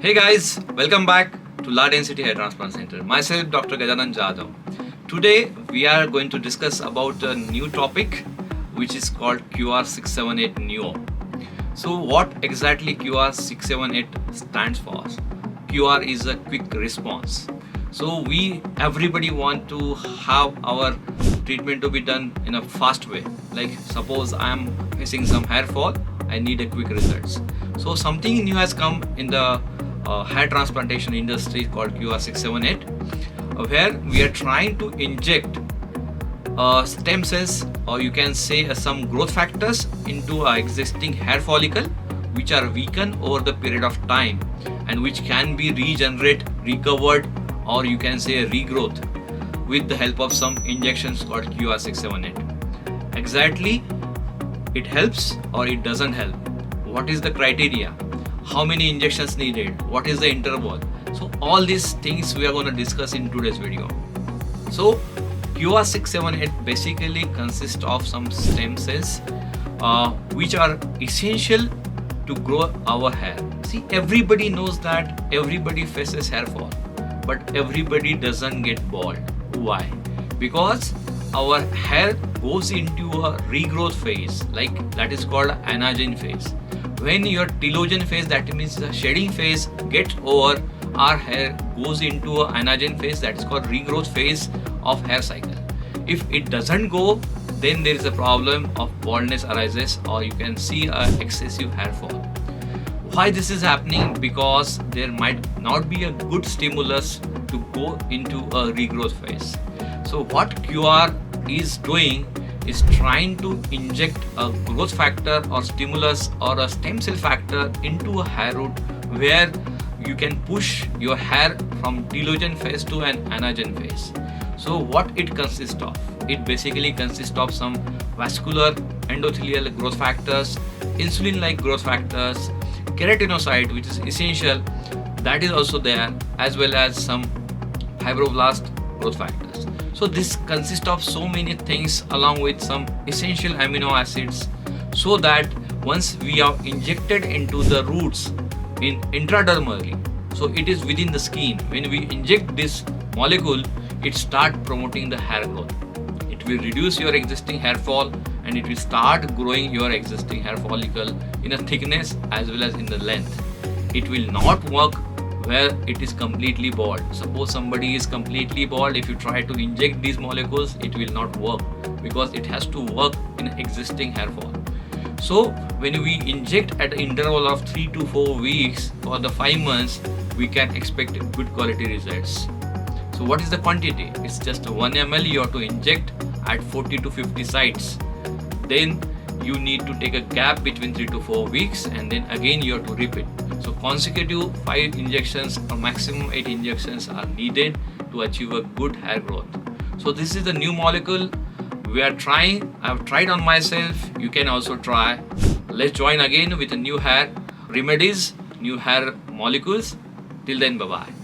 Hey guys, welcome back to Densitae Hair Transplant Center. Myself, Dr. Jadhao. Today we are going to discuss about a new topic which is called QR678 Neo. So what exactly QR678 stands for? QR is a quick response. So everybody want to have our treatment to be done in a fast way. Like suppose I am facing some hair fall, I need a quick results. So something new has come in the hair transplantation industry called QR678, where we are trying to inject stem cells, or you can say some growth factors into our existing hair follicle, which are weakened over the period of time and which can be regenerated, recovered, or you can say regrowth with the help of some injections called QR678. Exactly, it helps or it doesn't help? What is the criteria? How many injections needed? What is the interval? So all these things we are going to discuss in today's video. So QR678 basically consists of some stem cells which are essential to grow our hair. See, everybody knows that everybody faces hair fall, but everybody doesn't get bald. Why? Because our hair goes into a regrowth phase, like that is called anagen phase. When your telogen phase, that means the shedding phase, gets over, our hair goes into an anagen phase, that is called regrowth phase of hair cycle. If it doesn't go, then there is a problem of baldness arises, or you can see excessive hair fall. Why this is happening? Because there might not be a good stimulus to go into a regrowth phase. So what QR is doing is trying to inject a growth factor or stimulus or a stem cell factor into a hair root, where you can push your hair from telogen phase to an anagen phase. So what it consists of? It basically consists of some vascular endothelial growth factors, insulin-like growth factors, keratinocyte, which is essential, that is also there, as well as some fibroblast growth factors. So this consists of so many things along with some essential amino acids, so that once we are injected into the roots in intradermally, so it is within the skin, when we inject this molecule, it start promoting the hair growth. It will reduce your existing hair fall and it will start growing your existing hair follicle in a thickness as well as in the length. It will not work where it is completely bald. Suppose somebody is completely bald, if you try to inject these molecules, it will not work, because it has to work in existing hair fall. So when we inject at an interval of 3 to 4 weeks for the 5 months, we can expect good quality results. So what is the quantity? It's just 1 ml you have to inject at 40 to 50 sites. Then you need to take a gap between 3 to 4 weeks, and then again you have to repeat. So consecutive 5 injections or maximum 8 injections are needed to achieve a good hair growth. So this is the new molecule we are trying. I have tried on myself. You can also try. Let's join again with a new hair remedies, new hair molecules. Till then, bye bye.